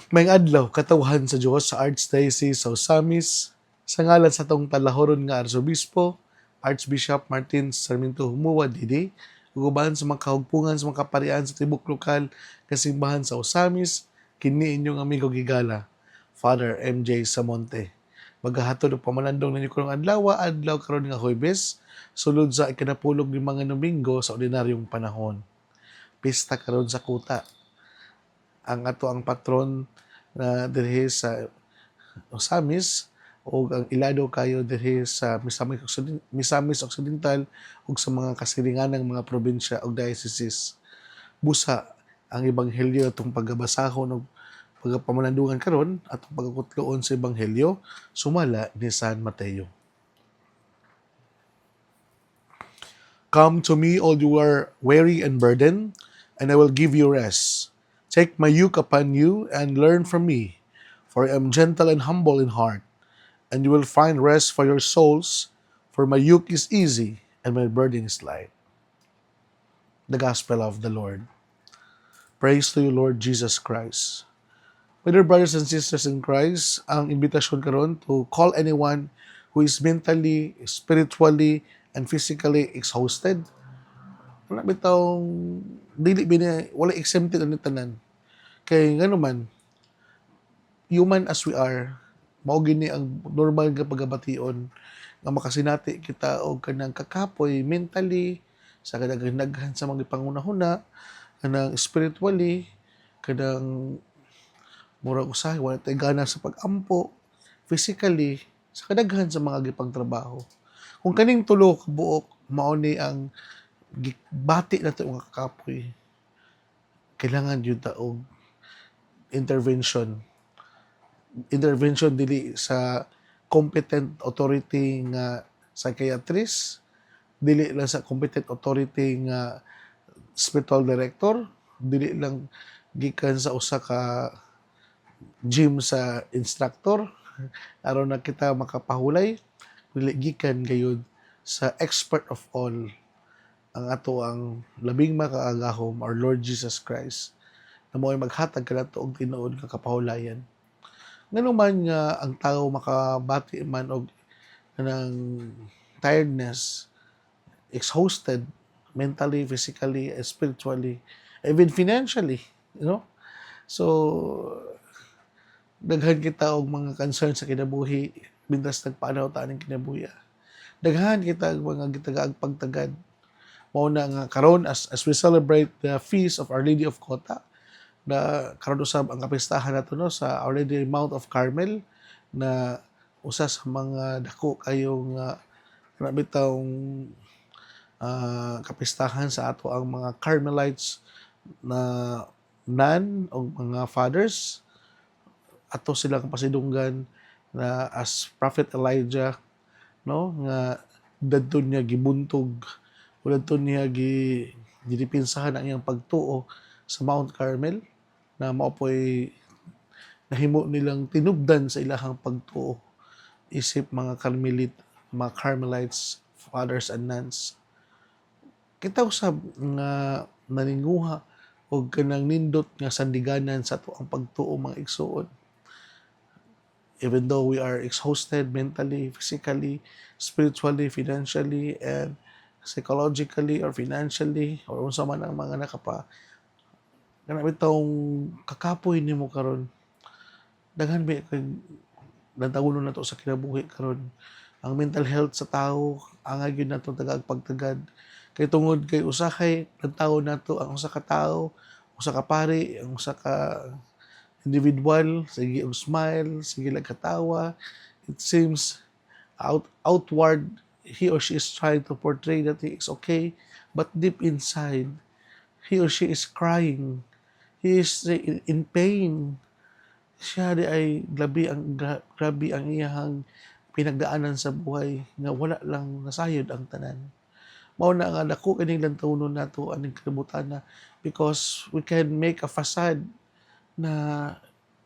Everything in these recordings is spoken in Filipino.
May adlaw katawhan sa Dios sa Archdiocese sa Osamis sa ngalan sa tong talahoron nga Arsobispo Archbishop Martin Sarmiento Humuwa Didi ug uban sa mga kahugpungan sa mga kaparian sa tibok lokal nga simbahan sa Osamis kini inyong amigo gigala Father MJ Samonte. Maghahatod og pamalandong ninyo karong adlaw karon nga Huwebes sulod sa ikanapulog ni mga Domingo sa ordinaryong panahon. Pista karon sa kuta ang ato ang patron na diri sa Osamis o ang ilado kayo diri sa Misamis Occidental ug sa mga kasilinganang mga probinsya ug dioceses. Busa ang ebanghelyo atong paggabasahon ug pagapamanandungan karon atong pagkutloon sa ebanghelyo sumala ni San Mateo. Come to me all you are weary and burdened, and I will give you rest. Take my yoke upon you and learn from me, for I am gentle and humble in heart, and you will find rest for your souls, for my yoke is easy and my burden is light. The Gospel of the Lord. Praise to you, Lord Jesus Christ. My dear brothers and sisters in Christ, ang imbitasyon karon to call anyone who is mentally, spiritually, and physically exhausted. Wala bitawng dili bini wala exempted ang tanan. Kay ngano man, human as we are, mao gini ang normal nga pagabation nga makasinati kita og kanang kakapoy mentally sa kadaghan sa mga pangunahuna kanang spiritually kanang murag usahay wala tay gana sa pag-ampo physically sa kadaghan sa mga gipagtrabaho. Kung kaning tulo ka buok mao ni ang bati nato nga kakapoy, kailangan yun ta og intervention dili sa competent authority nga psychiatrist, dili lang sa competent authority nga hospital director, dili lang gikan sa usa ka gym sa instructor aron na kita makapahulay, dili gikan gayud sa expert of all ang ato ang labing makaagahom our Lord Jesus Christ na mo'y maghatag kanato og tinuod nga kapahulayan. Ngano man nga ang tao makabati man og kanang tiredness, exhausted mentally, physically, spiritually, even financially, you know. So daghan kita og mga concern sa kinabuhi bintas nagpaanaw ta ning kinabuhi. Daghan kita og mga gitagaag pagtagad. Mao na nga karon as we celebrate the feast of Our Lady of Kota, na karon usab ang kapistahan nato no sa Our Lady Mount of Carmel na usa sa mga dako kayong bitawng kapistahan sa ato ang mga Carmelites na nun o mga fathers ato silang pasidunggan na as Prophet Elijah no nga dadton niya gibuntog o dadton niya gidipinsahan ang iyang pagtuo sa Mount Carmel na maopoy nahimo nilang tinubdan sa ilahang pagtuo isip mga Carmelites, fathers and nuns. Kita usab nga naninguha og kanang nindot nga sandiganan sa ato ang pagtuo mga igsoon. Even though we are exhausted mentally, physically, spiritually, financially, and psychologically or financially or unsa man ang mga kana bitawng kakapoy nimo karon daghan ba kay natawunon nato sa kinabuhi karon ang mental health sa tao angay gyud nato tagag pagtagad kay tungod kay usahay nagtawo nato ang usa ka tao usa ka pari ang usa ka individual sige og smile sige lang katawa it seems outward he or she is trying to portray that he is okay but deep inside he or she is crying. He is in pain. Siya di ay grabe ang iyang pinagdaanan sa buhay nga wala lang nasayod ang tanan. Mao na nga dako kining lantawnon nato aning kalibutan na because we can make a facade na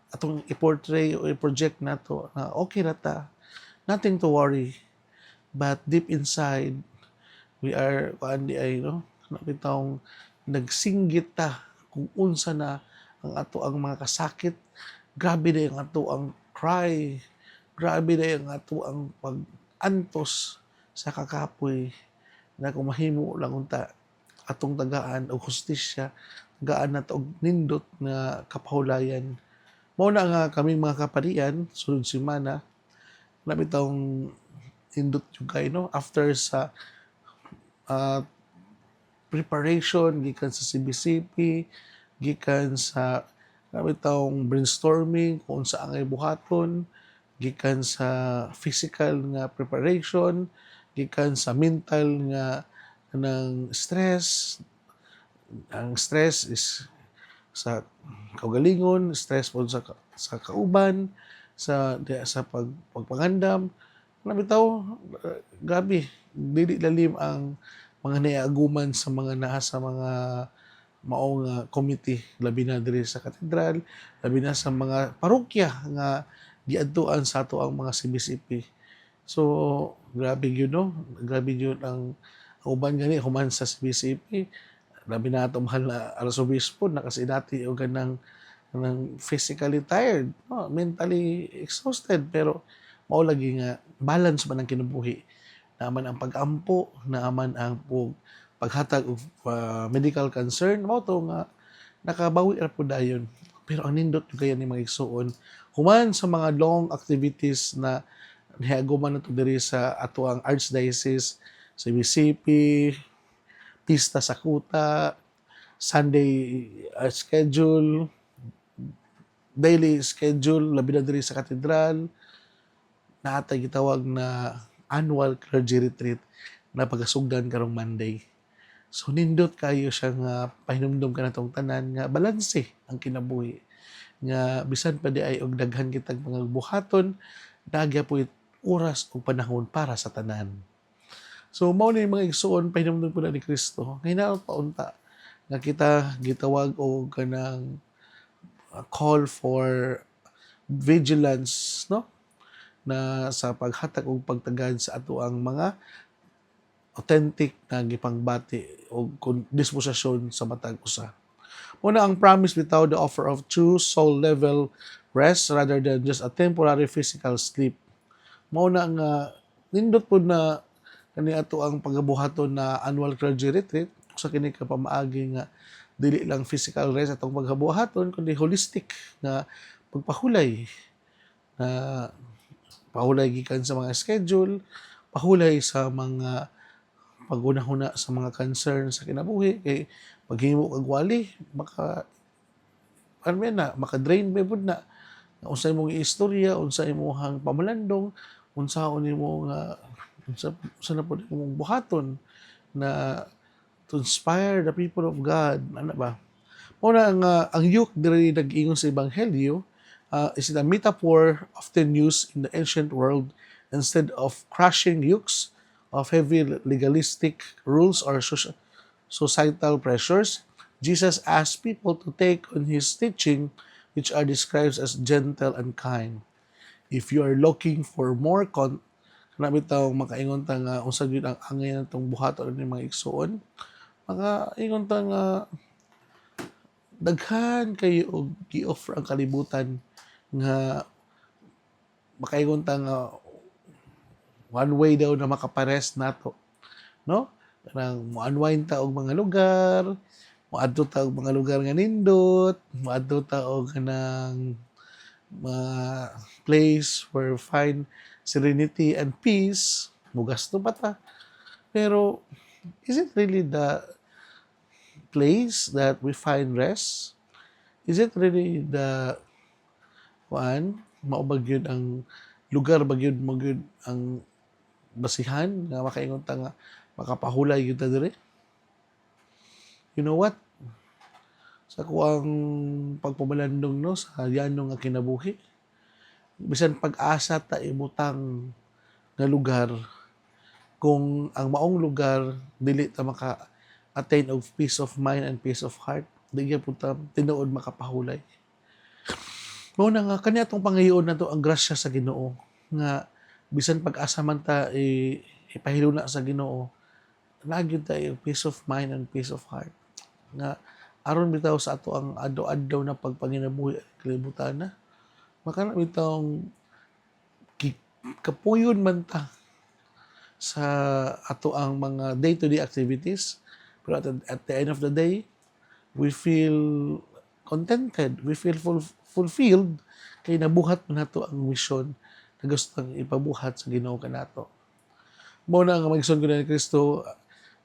atong i-portray o i-project nato na okay na ta. Nothing to worry. But deep inside, we are kuan di ay no nakitawng nagsinggit ta kung unsa na ang ato ang mga kasakit grabe na yung ato ang cry, grabe na yung ato ang pag-antos sa kakapoy na kung mahimo lang unta atong tagaan og hustisya, tagaan na og nindot nga kapahulayan. Mao na nga kaming mga kaparian sunod semana namin taong nindot yung kayo, no? After sa ah, preparation gikan sa CBCP, gikan sa namin taong brainstorming kung saan ngay buhaton, gikan sa physical nga preparation, gikan sa mental nga ng stress. Ang stress is sa kaugalingon, stress po sa kauban, sa pagpangandam. Alam bitaw, grabe, dili lalim ang mga naiaguman sa mga naa sa mga maong committee, labi na diri sa katedral, labi na sa mga parokya nga giadtuan sa ato ang mga CBCP. So, grabe yun, no? Grabe yun ang uban gani human sa CBCP. Labi na ito mahal na arsobispo na kasi dati o ganang physically tired, no? Mentally exhausted, pero mao lagi nga balance man ang kinabuhi. Naaman ang pag-ampo, naaman ang paghatag og medical concern, mao to nga nakabawi ra pud dayon. Pero ang nindot yung kaya ni mga igsuon, human sa mga long activities na nihaguman na to diri sa ato ang Archdiocese, sa CBCP, Pista sa Kuta, Sunday schedule, daily schedule, labi na diri sa katedral, natay gitawag na annual clergy retreat na pagasugdan karong Monday. So nindot kayo siya nga pahinumdum ka na tong tanan nga balanse ang kinabuhi. Nga bisan pa di ay og daghan kitag mga buhaton, nagya po oras o panahon para sa tanan. So mao ni mga igsuon pahinumdum po na ni Kristo. Hinaot pa unta nga kita gitawag o kanang call for vigilance, no? Na sa paghatag og pagtagad sa ato ang mga authentic na gipangbati o disposisyon sa matag usa. Una ang promise without the offer of true soul level rest rather than just a temporary physical sleep. Mao na nga nindot pud na kani ato ang pagabuhaton na annual clergy retreat sa kini ka pamaagi nga dili lang physical rest atong paghabuhaton kundi holistic na pagpahulay na pahulay gikan sa mga schedule, pahulay sa mga paghuna-huna sa mga concern sa kinabuhi kay paghimo kag wali maka ano na maka-drain ba pud na unsa imong istorya, unsa imong pamalandong, unsaon nimo nga unsa na pud imong buhaton na to inspire the people of God, ano ba? Muna ang yoke diri nag-ingon sa Ebanghelyo is a metaphor often used in the ancient world instead of crushing yokes of heavy legalistic rules or societal pressures. Jesus asked people to take on his teaching, which are described as gentle and kind. If you are looking for more kana bitaw makaingon ta nga unsa gyud ang angay natong buhaton ni mga igsoon, mga ingon ta nga daghan kayo og gi-offer ang kalibutan nga makaingon ta nga one way daw na makapares nato, no? Kanang mo-unwind ta og mga lugar, moadto ta og mga lugar nga nindot, moadto ta og kanang mga place where find serenity and peace, mugasto pa ta. Pero is it really the place that we find rest? Is it really the mao ba gyud ang lugar ba gyud mo gyud ang basihan nga makaingon ta nga makapahulay gyud ta diri? You know what? Sa kuang pagpamalandong, no, sa yanong nga kinabuhi, bisan pag-asa ta ibutang nga lugar kung ang maong lugar dili ta maka-attain of peace of mind and peace of heart, di gyud pud ta tinuod makapahulay. Mao na nga kani atong pangayoon nato ang grasya sa Ginoo nga bisan pag-asa man ta ipahiluna sa Ginoo, nagyud ta peace of mind and peace of heart nga aron bitaw sa ato ang adlaw-adlaw na pagpanginabuhi kalibutan na maka na bitong kapuyon man ta sa ato ang mga day-to-day activities, pero at the end of the day, we feel contented, we feel fulfilled kay nabuhat man nato ang mission na gusto ipabuhat sa Ginoo kanato. Mao na nga magison ko ni Kristo,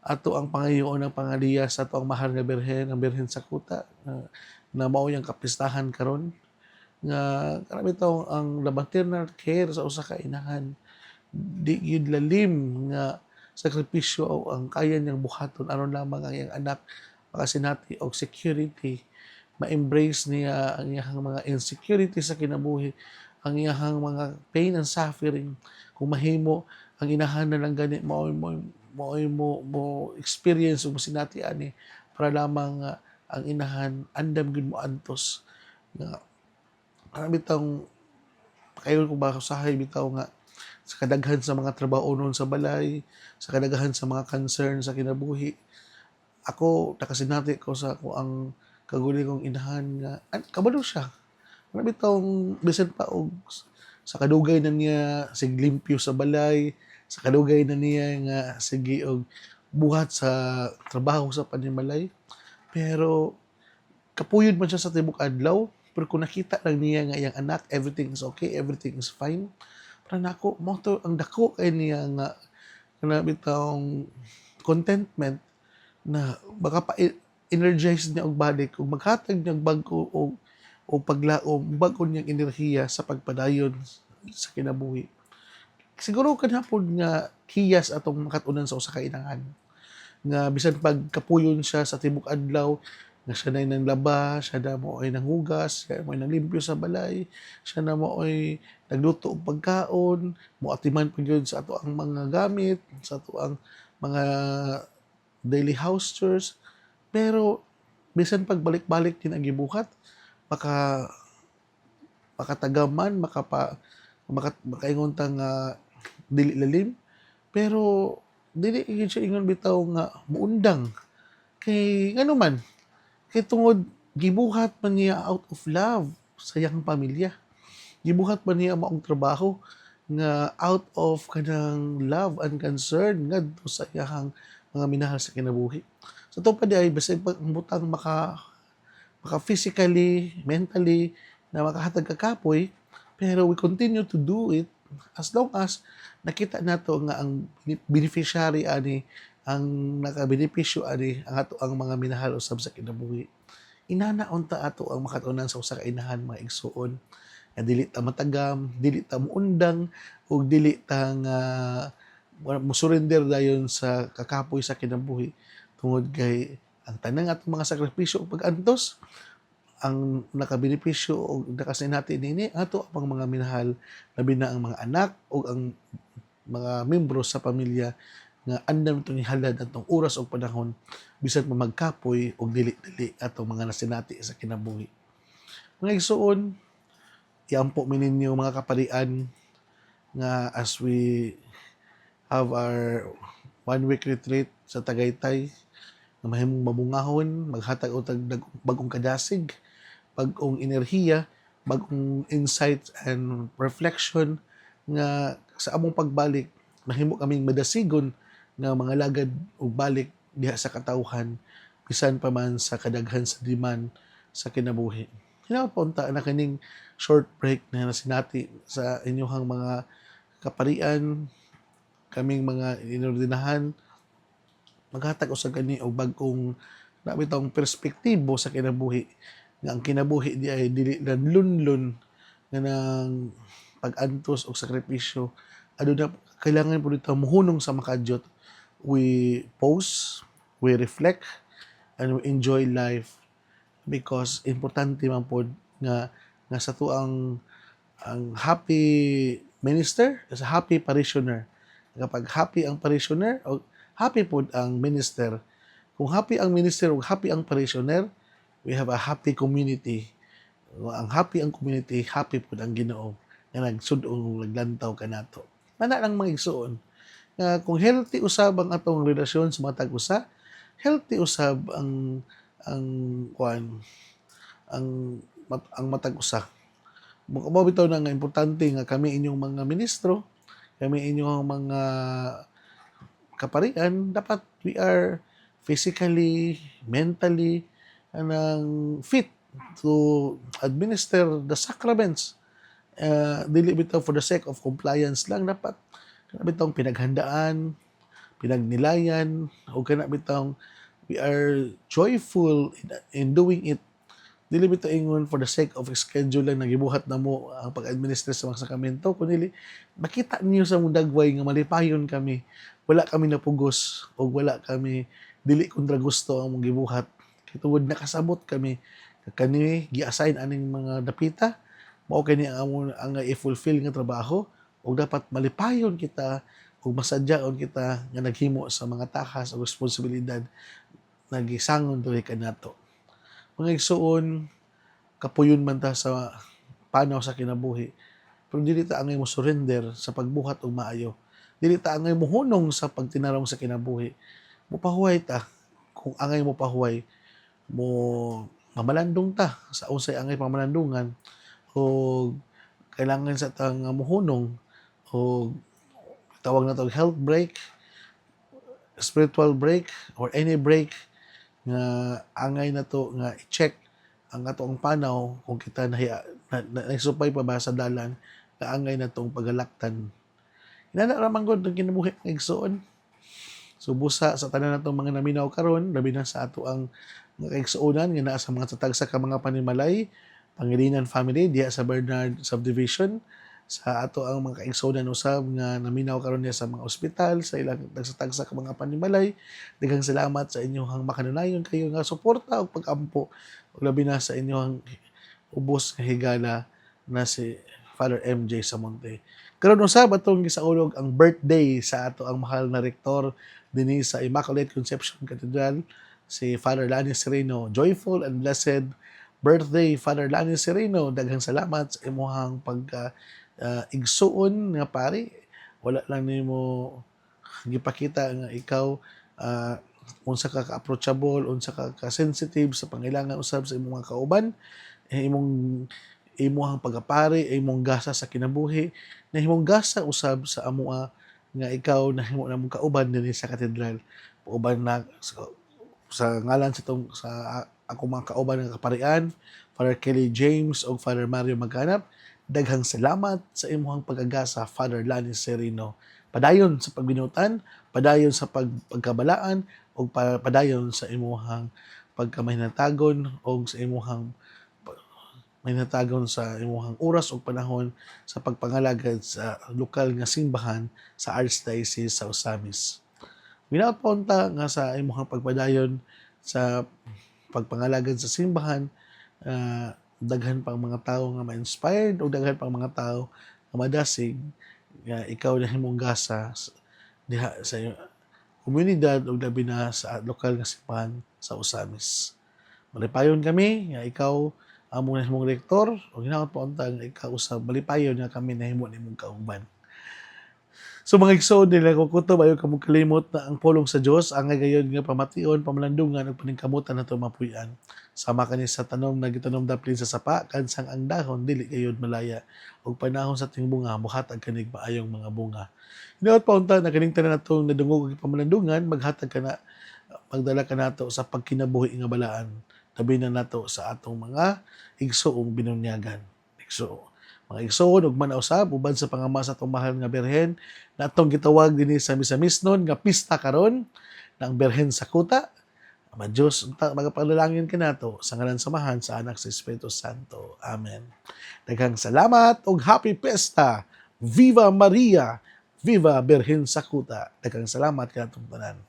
ato ang pangayoon ng pangaliya sa ato ang mahal nga birhen, ang birhen sa kuta, na mao yang kapistahan karon nga karami taw ang maternal care sa usa ka inahan di gyud lalim nga sakripisyo ang kaya niyang buhaton aron lamang ang iyang anak makasinati og security, ma-embrace niya ang iyang mga insecurity sa kinabuhi, ang iyang mga pain and suffering. Kung mahimo ang inahan na lang gani mo experience ug masinati ani para lamang ang inahan andam gyud mo antos nga bitaw kayo ko ba usahay bitaw nga sa kadaghan sa mga trabaho nun sa balay, sa kadaghan sa mga concern sa kinabuhi. Ako, nakasinati ko sa ako ang kaguli kong inahan nga, kabalo siya. Marami taong bisan pa og sa kadugay na niya sig limpyo sa balay, sa kadugay na niya nga sige og buhat sa trabaho sa panimalay. Pero kapuyod man siya sa tibok adlaw, pero kung nakita lang niya nga iyang anak, everything is okay, everything is fine, para nako mo to ang dako kay niya nga kana bitawng contentment na baka pa energize niya og balik ug maghatag niya og bag-o o paglaom bag-o niyang enerhiya sa pagpadayon sa kinabuhi. Siguro kanhapon nga hiyas atong makatunan sa usa ka inahan nga bisan pag kapuyon siya sa tibok adlaw nga siya na nang laba, siya na mo ay nanghugas, siya mo ay nanglimpyo sa balay, siya na mo ay nagluto og pagkaon, moatiman pa gyud sa ato ang mga gamit, sa ato ang mga daily house chores. Pero bisan pagbalik-balik din ang gibuhat, maka makatagaman, makaingon ta nga dili lalim, pero dili gyud siya ingon bitaw nga muundang kay ngano man kay tungod gibuhat man niya out of love sa iyang pamilya. Gibuhat man niya maong trabaho nga out of kanang love and concern ngadto sa iyang mga minahal sa kinabuhi. So ito pa di ay basta butang maka physically, mentally na makahatag kakapoy, pero we continue to do it as long as nakita nato nga ang beneficiary ani ang nakabenepisyo ani ang ato ang mga minahal usab sa kinabuhi. Inanaon ta ato ang makatunan sa usa ka inahan mga igsuon nga dili ta matagam, dili ta muundang ug dili ta nga musurrender dayon sa kakapoy sa kinabuhi tungod kay ang tanang atong mga sakripisyo ug pag-antos ang nakabenepisyo o nakasinati nini ato ang mga minahal labi na ang mga anak o ang mga membro sa pamilya nga andam itong ihalad atong oras o panahon bisan pa magkapoy o dili-dili atong mga nasinati sa kinabuhi. Mga igsuon, iampo mi ninyo mga kaparian nga as we have our 1 week retreat sa Tagaytay na mahimong mabungahon, maghatag og bagong kadasig, bagong enerhiya, bagong insights and reflection nga sa among pagbalik mahimo kaming madasigon nga mga lagad ug balik diha sa katawhan bisan pa man sa kadaghan sa demand sa kinabuhi. Hinapunta na kaning short break na nasinati sa inyong mga kaparian, kaming mga inordinahan, maghatag usab kani og bagong nabitong perspektibo sa kinabuhi nga ang kinabuhi di ay dili lang lunlon nga ng pag-antos o sakripisyo aduna kailangan po dito muhunong sa makadyot. We pause, we reflect, and we enjoy life because importante man po nga sa to ang happy minister is a happy parishioner. Kapag happy ang parishioner o happy po ang minister, kung happy ang minister o happy ang parishioner, we have a happy community. Ang happy ang community, happy po ang Ginoo nga nagsud-ong naglantaw kanato. Mana lang mga igsuon nga kung healthy usab ang atong relasyon sa mga tag-usa, healthy usab ang kuan ang matag-usa. Mao bitaw na nga importante nga kami inyong mga ministro, kami inyong mga kaparian, dapat we are physically, mentally, fit to administer the sacraments. Dili bitaw for the sake of compliance lang, dapat kana bitaw pinaghandaan, pinagnilayan, o kana bitaw we are joyful in doing it. Dili bitaw ingon for the sake of schedule lang nagibuhat na mo ang pag-administer sa mga sakramento, kundi makita niyo sa mong dagway nga malipayon kami, wala kami napugos o wala kami dili kontra gusto ang mong gibuhat. Kay tungod nakasabot kami kani gi-assign aning mga dapita, mao kani ang i-fulfill nga trabaho, o dapat malipayon kita ug masadyaon kita nga naghimo sa mga takas o responsibilidad na gisangon diri kanato. Mga igsoon, kapuyon man ta sa panaw sa kinabuhi, pero dili ta angay mo surrender sa pagbuhat og maayo. Dili ta angay mohunong sa pagtinarong sa kinabuhi. Mopahuway ta. Kung angay mo pahuway, mo mamalandong ta sa unsay angay pamalandungan, o kailangan sa tang mohunong o tawag na to health break, spiritual break, or any break nga angay na to nga i-check ang atong panaw kung kita nagsupay pa ba sa dalan nga angay na tong pagalaktan. Inana ra man gud ang kinabuhi ng igsoon. So busa sa tanan natong mga naminaw karon, labi na sa ato ang mga kaigsuonan nga naa sa mga tatagsa ka mga panimalay, Pangilinan family diha sa Bernard Subdivision, sa ato ang mga kaigsuonan usab nga naminaw karon niya sa mga ospital, sa ilang tagsa-tagsa ka mga panimalay. Daghang salamat sa inyong makanunayon kayo nga suporta ug pag-ampo, ug labi na sa inyong ubos nga higala na si Father MJ Samonte. Karon usab atong gisaulog ang birthday sa ato ang mahal na rektor dinhi sa Immaculate Conception Cathedral, si Father Lani Sereno. Joyful and blessed birthday, Father Lani Sereno. Daghang salamat sa imong igsuon nga pari. Wala lang nimo gipakita nga ikaw unsa ka approachable, unsa ka sensitive sa pangailangan usab sa imong mga kauban, imong pagapari, imong gasa sa kinabuhi, na himong gasa usab sa amoa nga ikaw nahimo na mong kauban dinhi sa katedral. Pauban na sa ngalan sa ako mga kauban nga kaparian, Father Kelly James o Father Mario Maghanap, daghang salamat sa imong pagagasa, Father Lani Sereno. Padayon sa pagbinutan, padayon sa pagkabalaan, o padayon sa imong pagkamahinatagon o sa imong mahinatagon sa imong oras o panahon sa pagpangalagad sa lokal nga simbahan sa Archdiocese sa Osamis. Without punta nga sa imong pagpadayon sa pagpangalagad sa simbahan, daghan pang mga tao nga ma-inspired o daghan pang mga tao nga madasig nga ikaw na himong gasa diha sa komunidad o labi na sa lokal nga simbahan sa Osamis. Malipayon kami nga ikaw amo na himong rektor, o hinaot pa unta nga ikaw usab malipayon nga kami nahimo nimong kauban. So mga igsoon nila ko kutob ayo kamo kalimot na ang pulong sa Dios angay gayud nga pamation, pamalandungan ug paningkamutan nato mapuy-an. Sama kani sa tanom na gitanom daplin sa sapa, kansang ang dahon dili gayud malaya, ug panahon sa ting bunga mohatag kanig maayong mga bunga. Hinaot pa unta na kaning tanan natong nadungog ug pamalandungan maghatag kana magdala ka nato sa pagkinabuhi nga balaan. Tabi na nato sa atong mga igsoong binunyagan. Mga igsoon ug manausab uban sa pangama sa atong mahal nga berhen na atong gitawag dinhi sa misamisnon nga pista karon ng Berhen sa Kuta. Ama Dios, magapanalangin kanato sa ngalan samahan sa anak sa Espiritu Santo. Amen. Daghang salamat ug happy pesta. Viva Maria! Viva Berhen sa Kuta! Daghang salamat kanatong tanan.